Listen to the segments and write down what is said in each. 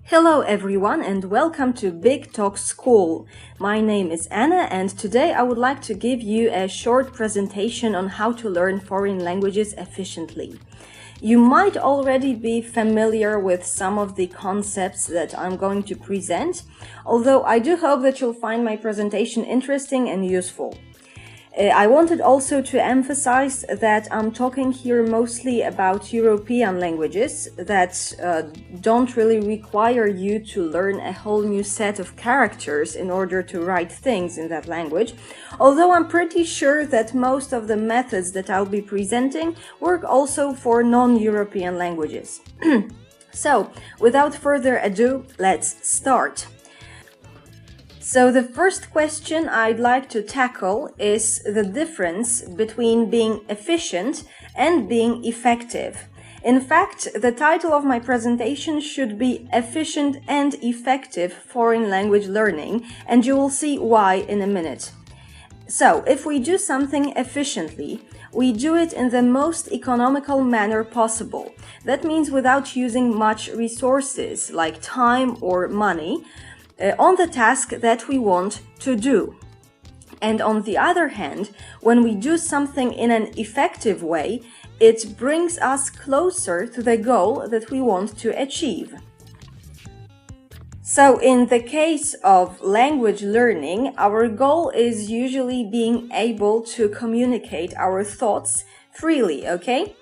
Hello everyone and welcome to Big Talk School. My name is Anna and today I would like to give you a short presentation on how to learn foreign languages efficiently. You might already be familiar with some of the concepts that I'm going to present, although I do hope that you'll find my presentation interesting and useful. I wanted also to emphasize that I'm talking here mostly about European languages that don't really require you to learn a whole new set of characters in order to write things in that language, although I'm pretty sure that most of the methods that I'll be presenting work also for non-European languages. So, without further ado, let's start. So the first question I'd like to tackle is the difference between being efficient and being effective. In fact, the title of my presentation should be Efficient and Effective Foreign Language Learning, and you will see why in a minute. So, if we do something efficiently, we do it in the most economical manner possible. That means without using much resources like time or money, on the task that we want to do. And on the other hand, when we do something in an effective way, it brings us closer to the goal that we want to achieve. So in the case of language learning, our goal is usually being able to communicate our thoughts freely, okay?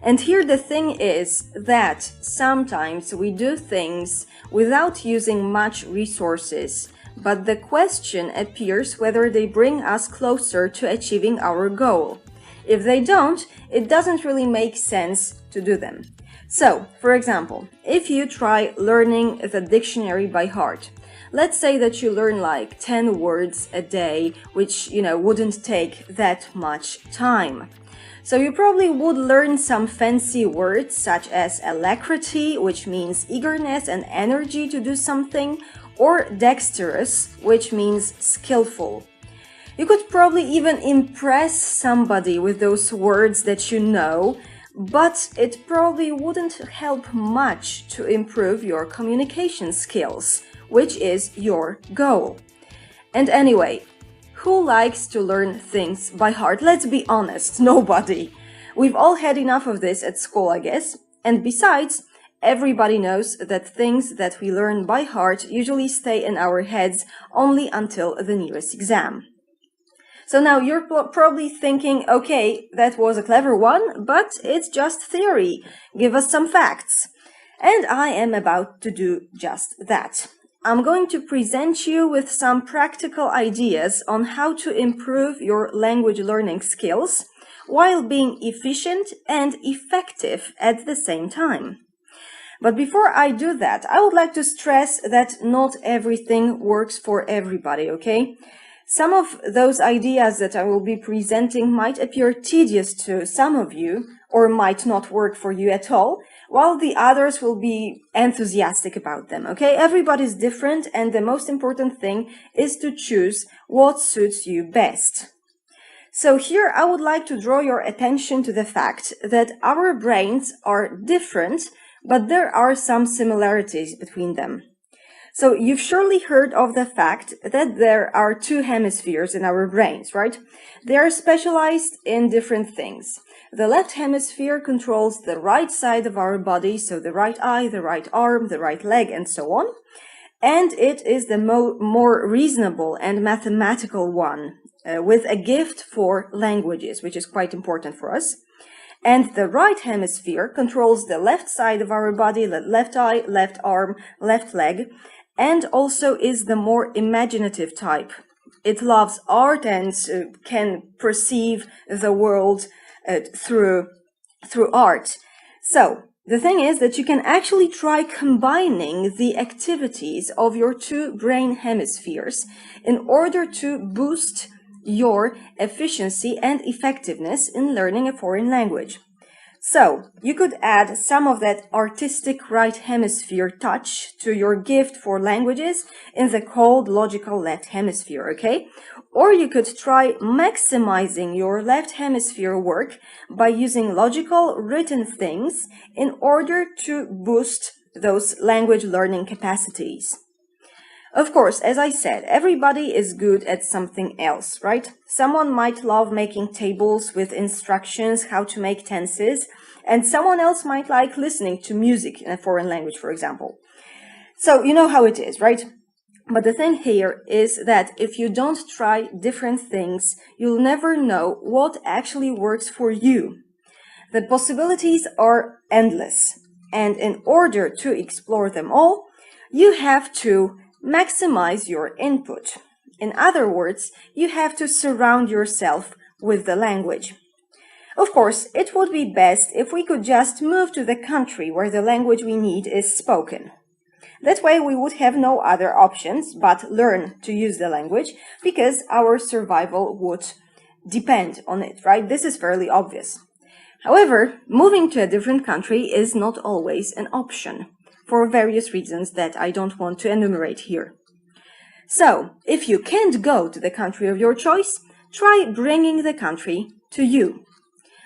And here the thing is that sometimes we do things without using much resources, but the question appears whether they bring us closer to achieving our goal. If they don't, it doesn't really make sense to do them. So, for example, if you try learning the dictionary by heart, let's say that you learn like 10 words a day, which, wouldn't take that much time. So you probably would learn some fancy words such as alacrity, which means eagerness and energy to do something, or dexterous, which means skillful. You could probably even impress somebody with those words that you know, but it probably wouldn't help much to improve your communication skills, which is your goal. And anyway, who likes to learn things by heart? Let's be honest, nobody. We've all had enough of this at school, I guess. And besides, everybody knows that things that we learn by heart usually stay in our heads only until the nearest exam. So now you're probably thinking, okay, that was a clever one, but it's just theory. Give us some facts. And I am about to do just that. I'm going to present you with some practical ideas on how to improve your language learning skills while being efficient and effective at the same time. But before I do that, I would like to stress that not everything works for everybody, okay? Some of those ideas that I will be presenting might appear tedious to some of you or might not work for you at all, while the others will be enthusiastic about them, okay? Everybody's different, and the most important thing is to choose what suits you best. So here I would like to draw your attention to the fact that our brains are different, but there are some similarities between them. So you've surely heard of the fact that there are two hemispheres in our brains, right? They are specialized in different things. The left hemisphere controls the right side of our body, so the right eye, the right arm, the right leg, and so on. And it is the more reasonable and mathematical one, with a gift for languages, which is quite important for us. And the right hemisphere controls the left side of our body, the left eye, left arm, left leg, and also is the more imaginative type. It loves art and can perceive the world through art. So the thing is that you can actually try combining the activities of your two brain hemispheres in order to boost your efficiency and effectiveness in learning a foreign language. So you could add some of that artistic right hemisphere touch to your gift for languages in the cold, logical left hemisphere, okay? Or you could try maximizing your left hemisphere work by using logical written things in order to boost those language learning capacities. Of course, as I said, everybody is good at something else, right? Someone might love making tables with instructions how to make tenses, and someone else might like listening to music in a foreign language, for example. So you know how it is, right? But the thing here is that if you don't try different things, you'll never know what actually works for you. The possibilities are endless, and in order to explore them all, you have to maximize your input. In other words, you have to surround yourself with the language. Of course, it would be best if we could just move to the country where the language we need is spoken. That way we would have no other options but learn to use the language because our survival would depend on it, right? This is fairly obvious. However, moving to a different country is not always an option for various reasons that I don't want to enumerate here. So, if you can't go to the country of your choice, try bringing the country to you,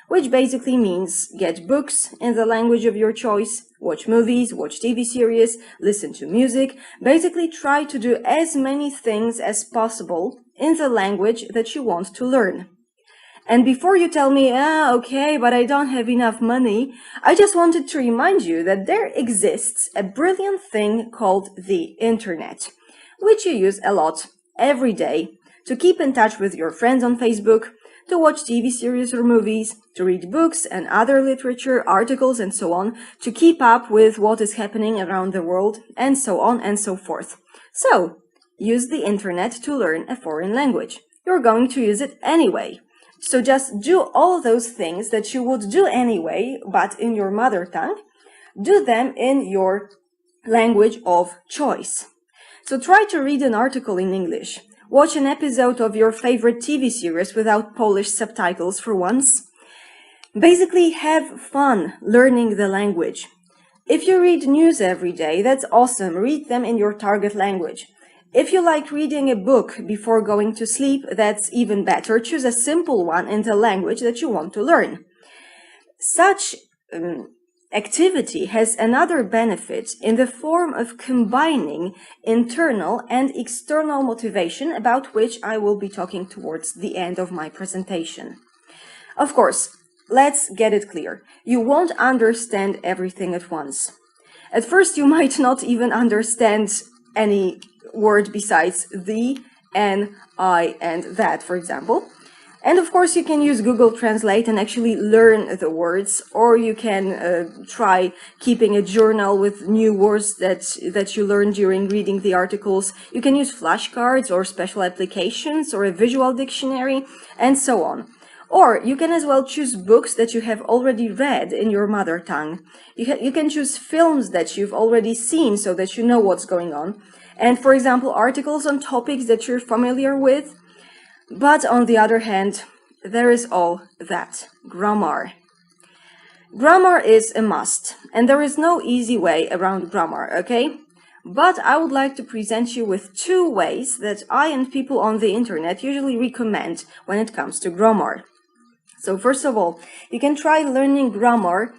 which basically means get books in the language of your choice, watch movies, watch TV series, listen to music, basically try to do as many things as possible in the language that you want to learn. And before you tell me, okay, but I don't have enough money, I just wanted to remind you that there exists a brilliant thing called the internet, which you use a lot every day to keep in touch with your friends on Facebook, to watch TV series or movies, to read books and other literature, articles, and so on, to keep up with what is happening around the world, and so on and so forth. So, use the internet to learn a foreign language. You're going to use it anyway. So just do all those things that you would do anyway, but in your mother tongue, do them in your language of choice. So try to read an article in English. Watch an episode of your favorite TV series without Polish subtitles for once. Basically, have fun learning the language. If you read news every day, that's awesome. Read them in your target language. If you like reading a book before going to sleep, that's even better. Choose a simple one in the language that you want to learn. Such activity has another benefit in the form of combining internal and external motivation, about which I will be talking towards the end of my presentation. Of course, let's get it clear. You won't understand everything at once. At first, you might not even understand any word besides the, an, I, and that, for example. And of course, you can use Google Translate and actually learn the words, or you can try keeping a journal with new words that you learn during reading the articles. You can use flashcards or special applications or a visual dictionary, and so on. Or you can as well choose books that you have already read in your mother tongue. You can choose films that you've already seen so that you know what's going on. And for example, articles on topics that you're familiar with. But on the other hand, there is all that grammar. Grammar is a must, and there is no easy way around grammar, okay? But I would like to present you with 2 ways that I and people on the internet usually recommend when it comes to grammar. So first of all, you can try learning grammar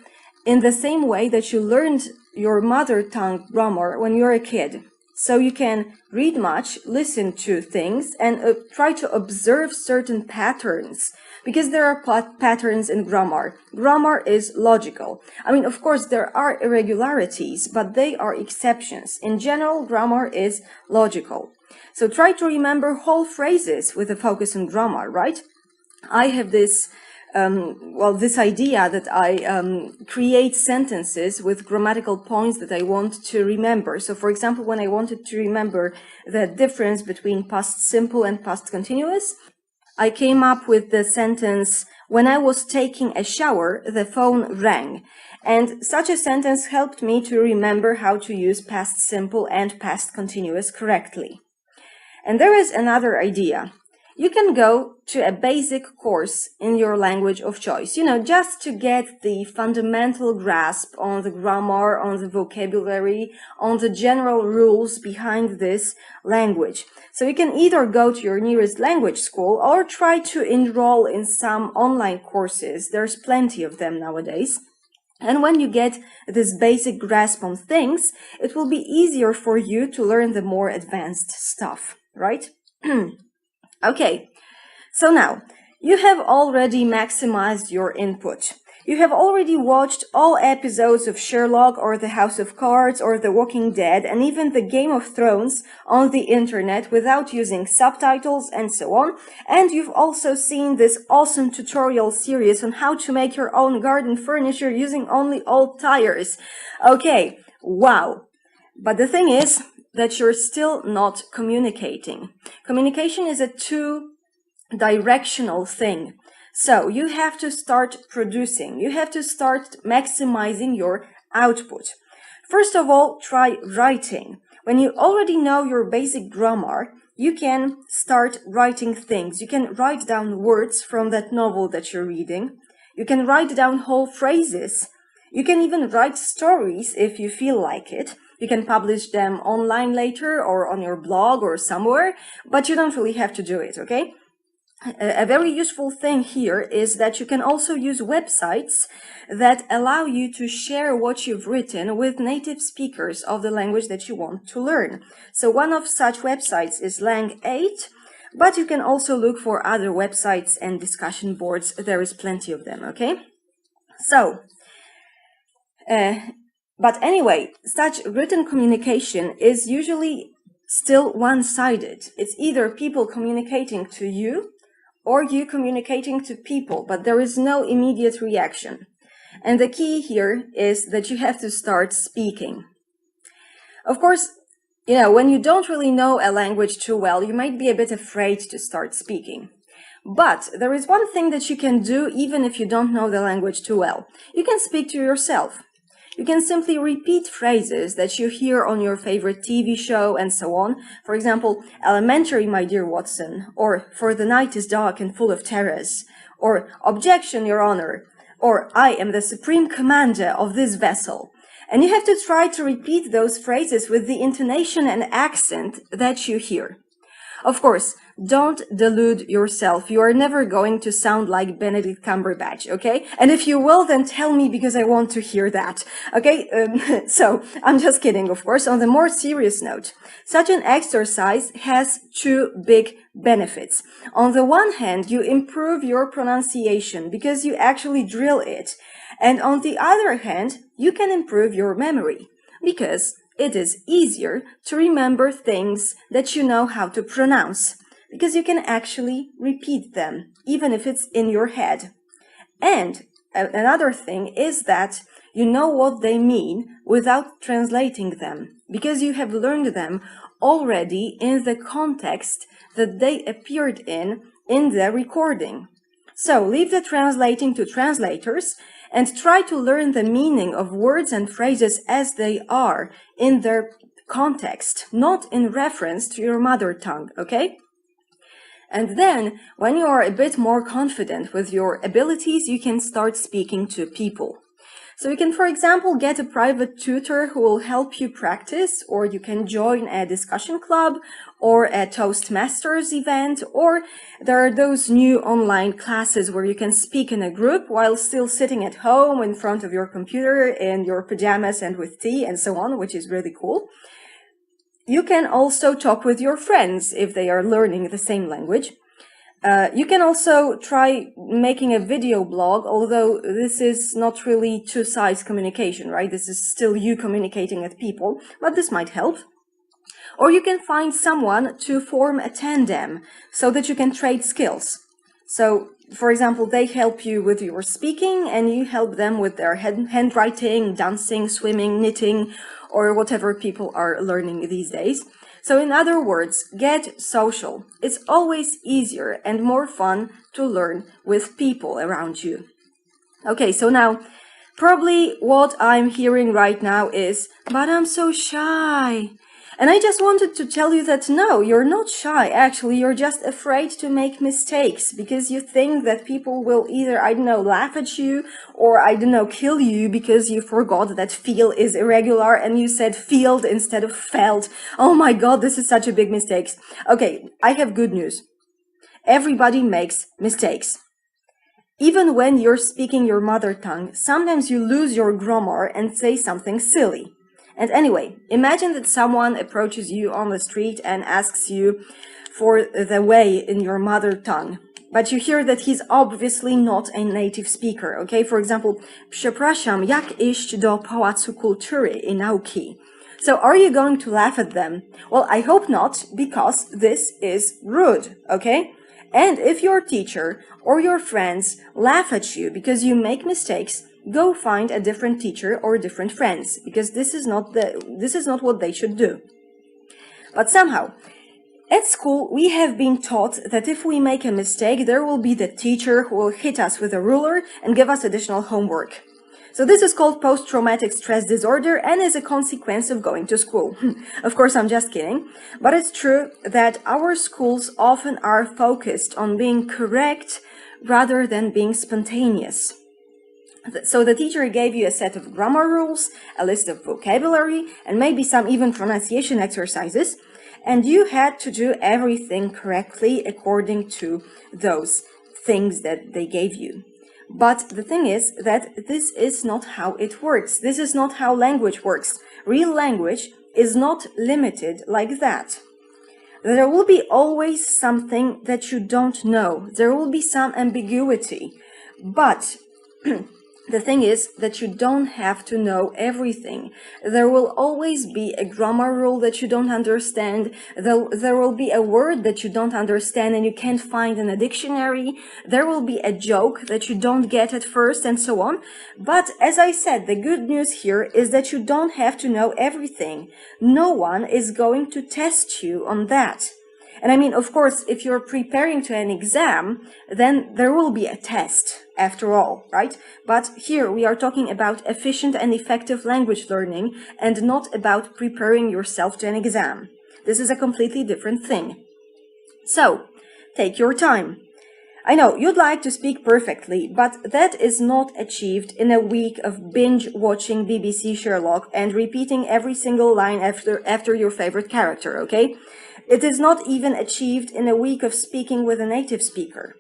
in the same way that you learned your mother tongue grammar when you're a kid. So you can read much, listen to things, and try to observe certain patterns, because there are patterns in grammar. Grammar is logical. I mean, of course, there are irregularities, but they are exceptions. In general, grammar is logical. So try to remember whole phrases with a focus on grammar, right? I have this this idea that I create sentences with grammatical points that I want to remember. So, for example, when I wanted to remember the difference between past simple and past continuous, I came up with the sentence, when I was taking a shower, the phone rang. And such a sentence helped me to remember how to use past simple and past continuous correctly. And there is another idea. You can go to a basic course in your language of choice, just to get the fundamental grasp on the grammar, on the vocabulary, on the general rules behind this language. So you can either go to your nearest language school or try to enroll in some online courses. There's plenty of them nowadays. And when you get this basic grasp on things, it will be easier for you to learn the more advanced stuff, right? Okay, so now you have already maximized your input. You have already watched all episodes of Sherlock or The House of Cards or The Walking Dead and even the Game of Thrones on the internet without using subtitles and so on. And you've also seen this awesome tutorial series on how to make your own garden furniture using only old tires. Okay, wow. But the thing is that you're still not communicating. Communication is a two-directional thing. So you have to start producing. You have to start maximizing your output. First of all, try writing. When you already know your basic grammar, you can start writing things. You can write down words from that novel that you're reading. You can write down whole phrases. You can even write stories if you feel like it. You can publish them online later or on your blog or somewhere, but you don't really have to do it, okay? A very useful thing here is that you can also use websites that allow you to share what you've written with native speakers of the language that you want to learn. So one of such websites is Lang8, but you can also look for other websites and discussion boards. There is plenty of them, okay? So, but anyway, such written communication is usually still one-sided. It's either people communicating to you or you communicating to people, but there is no immediate reaction. And the key here is that you have to start speaking. Of course, when you don't really know a language too well, you might be a bit afraid to start speaking. But there is one thing that you can do even if you don't know the language too well. You can speak to yourself. You can simply repeat phrases that you hear on your favorite TV show and so on. For example, elementary, my dear Watson, or for the night is dark and full of terrors, or objection, your honor, or I am the supreme commander of this vessel. And you have to try to repeat those phrases with the intonation and accent that you hear. Of course, don't delude yourself. You are never going to sound like Benedict Cumberbatch, okay? And if you will, then tell me because I want to hear that, okay? So, I'm just kidding, of course. On the more serious note, such an exercise has two big benefits. On the one hand, you improve your pronunciation because you actually drill it. And on the other hand, you can improve your memory because it is easier to remember things that you know how to pronounce, because you can actually repeat them, even if it's in your head. And another thing is that you know what they mean without translating them, because you have learned them already in the context that they appeared in the recording. So leave the translating to translators and try to learn the meaning of words and phrases as they are in their context, not in reference to your mother tongue, okay? And then, when you are a bit more confident with your abilities, you can start speaking to people. So you can, for example, get a private tutor who will help you practice, or you can join a discussion club or a Toastmasters event, or there are those new online classes where you can speak in a group while still sitting at home in front of your computer in your pajamas and with tea and so on, which is really cool. You can also talk with your friends if they are learning the same language. You can also try making a video blog, although this is not really two-sides communication, right? This is still you communicating with people, but this might help. Or you can find someone to form a tandem so that you can trade skills. So, for example, they help you with your speaking and you help them with their handwriting, dancing, swimming, knitting, or whatever people are learning these days. So in other words, get social. It's always easier and more fun to learn with people around you. Okay, so now, probably what I'm hearing right now is, but I'm so shy. And I just wanted to tell you that no, you're not shy. Actually, you're just afraid to make mistakes because you think that people will either, I don't know, laugh at you or, I don't know, kill you because you forgot that feel is irregular and you said field instead of felt. Oh my God, this is such a big mistake. Okay, I have good news. Everybody makes mistakes. Even when you're speaking your mother tongue, sometimes you lose your grammar and say something silly. And anyway, imagine that someone approaches you on the street and asks you for the way in your mother tongue. But you hear that he's obviously not a native speaker, okay? For example, przepraszam, jak iść do Pałacu Kultury i Nauki? So are you going to laugh at them? Well, I hope not, because this is rude, okay? And if your teacher or your friends laugh at you because you make mistakes, go find a different teacher or different friends, because this is not what they should do. But somehow, at school, we have been taught that if we make a mistake, there will be the teacher who will hit us with a ruler and give us additional homework. So this is called post-traumatic stress disorder and is a consequence of going to school. Of course, I'm just kidding. But it's true that our schools often are focused on being correct rather than being spontaneous. So the teacher gave you a set of grammar rules, a list of vocabulary, and maybe some even pronunciation exercises, and you had to do everything correctly according to those things that they gave you. But the thing is that this is not how it works. This is not how language works. Real language is not limited like that. There will be always something that you don't know. There will be some ambiguity. But the thing is that you don't have to know everything. There will always be a grammar rule that you don't understand. There will be a word that you don't understand and you can't find in a dictionary. There will be a joke that you don't get at first and so on. But as I said, the good news here is that you don't have to know everything. No one is going to test you on that. And I mean, of course, if you're preparing to an exam, then there will be a test after all, right? But here we are talking about efficient and effective language learning and not about preparing yourself to an exam. This is a completely different thing. So, take your time. I know you'd like to speak perfectly, but that is not achieved in a week of binge watching BBC Sherlock and repeating every single line after your favorite character, okay? It is not even achieved in a week of speaking with a native speaker.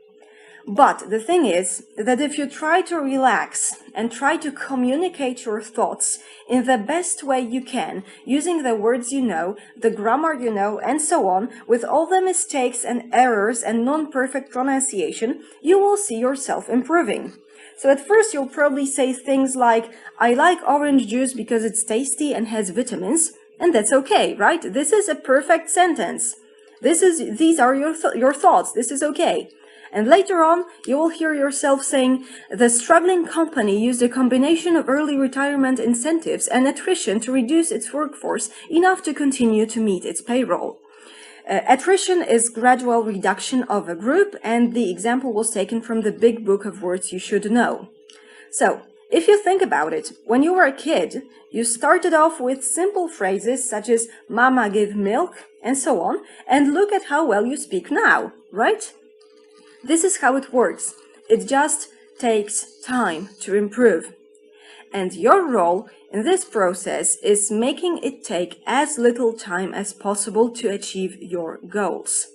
But the thing is that if you try to relax and try to communicate your thoughts in the best way you can, using the words you know, the grammar you know, and so on, with all the mistakes and errors and non-perfect pronunciation, you will see yourself improving. So at first you'll probably say things like, I like orange juice because it's tasty and has vitamins, and that's okay, right? This is a perfect sentence. These are your thoughts. This is okay. And later on, you will hear yourself saying, the struggling company used a combination of early retirement incentives and attrition to reduce its workforce enough to continue to meet its payroll. Attrition is gradual reduction of a group, and the example was taken from the big book of words you should know. So, if you think about it, when you were a kid, you started off with simple phrases such as Mama give milk and so on, and look at how well you speak now, right? This is how it works. It just takes time to improve. And your role in this process is making it take as little time as possible to achieve your goals.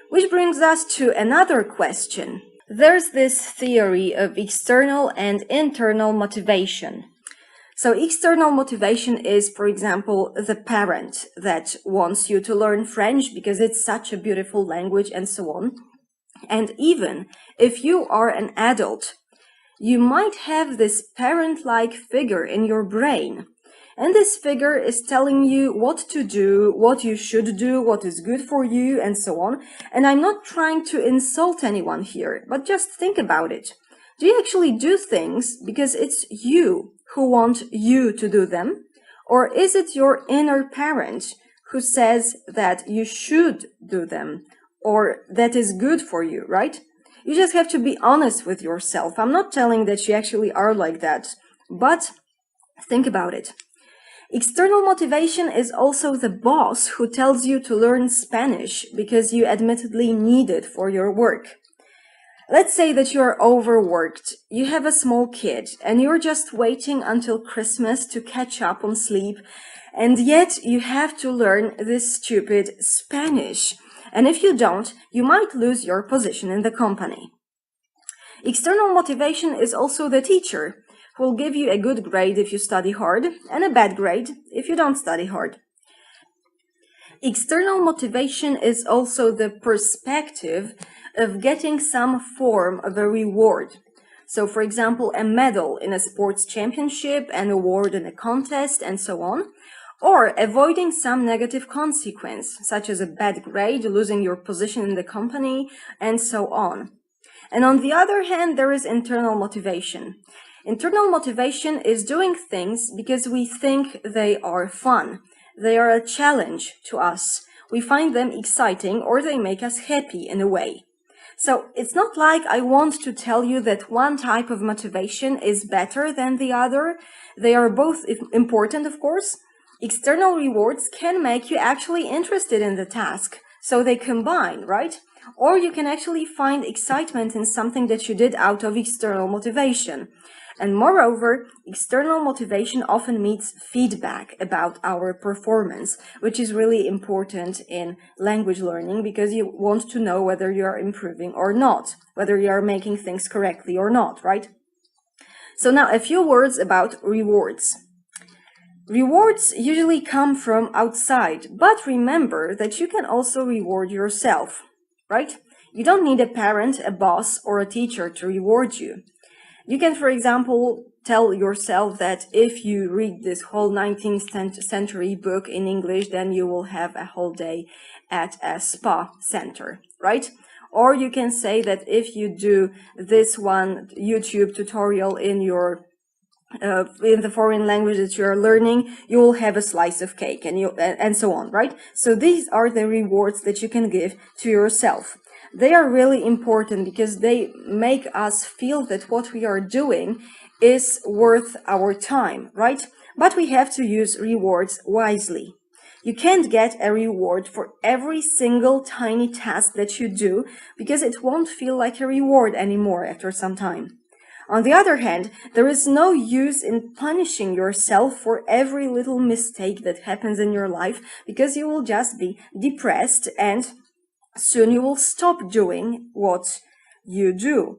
Which brings us to another question. There's this theory of external and internal motivation. So external motivation is, for example, the parent that wants you to learn French because it's such a beautiful language and so on. And even if you are an adult, you might have this parent-like figure in your brain. And this figure is telling you what to do, what you should do, what is good for you, and so on. And I'm not trying to insult anyone here, but just think about it. Do you actually do things because it's you who want you to do them? Or is it your inner parent who says that you should do them, or that is good for you, right? You just have to be honest with yourself. I'm not telling that you actually are like that, but think about it. External motivation is also the boss who tells you to learn Spanish because you admittedly need it for your work. Let's say that you are overworked, you have a small kid, and you're just waiting until Christmas to catch up on sleep, and yet you have to learn this stupid Spanish. And if you don't, you might lose your position in the company. External motivation is also the teacher, who will give you a good grade if you study hard and a bad grade if you don't study hard. External motivation is also the perspective of getting some form of a reward. So, for example, a medal in a sports championship, an award in a contest, and so on. Or avoiding some negative consequence, such as a bad grade, losing your position in the company, and so on. And on the other hand, there is internal motivation. Internal motivation is doing things because we think they are fun. They are a challenge to us. We find them exciting or they make us happy in a way. So it's not like I want to tell you that one type of motivation is better than the other. They are both important, of course. External rewards can make you actually interested in the task, so they combine, right? Or you can actually find excitement in something that you did out of external motivation. And moreover, external motivation often meets feedback about our performance, which is really important in language learning because you want to know whether you are improving or not, whether you are making things correctly or not, right? So now a few words about rewards. Rewards usually come from outside, but remember that you can also reward yourself, right? You don't need a parent, a boss, or a teacher to reward you. You can, for example, tell yourself that if you read this whole 19th century book in English, then you will have a whole day at a spa center, right? Or you can say that if you do this one YouTube tutorial in the foreign language that you are learning, you will have a slice of cake and so on, right? So these are the rewards that you can give to yourself. They are really important because they make us feel that what we are doing is worth our time, right? But we have to use rewards wisely. You can't get a reward for every single tiny task that you do because it won't feel like a reward anymore after some time. On the other hand, there is no use in punishing yourself for every little mistake that happens in your life because you will just be depressed and soon you will stop doing what you do.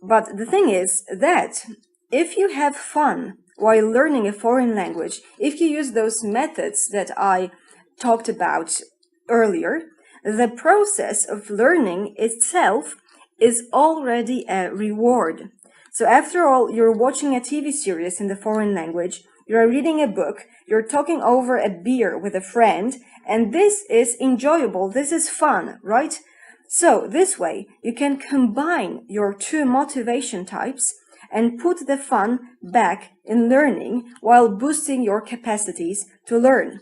But the thing is that if you have fun while learning a foreign language, if you use those methods that I talked about earlier, the process of learning itself is already a reward. So after all, you're watching a TV series in the foreign language, you're reading a book, you're talking over a beer with a friend, and this is enjoyable, this is fun, right? So this way, you can combine your two motivation types and put the fun back in learning while boosting your capacities to learn.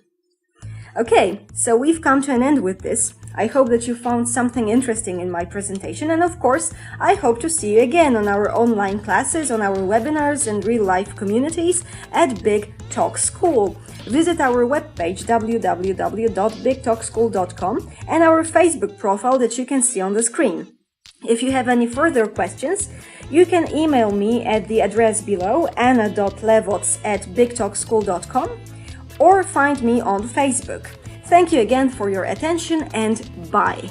Okay, so we've come to an end with this. I hope that you found something interesting in my presentation, and of course, I hope to see you again on our online classes, on our webinars and real-life communities at Big Talk School. Visit our webpage www.bigtalkschool.com and our Facebook profile that you can see on the screen. If you have any further questions, you can email me at the address below, anna.lewoc@bigtalkschool.com, or find me on Facebook. Thank you again for your attention and bye!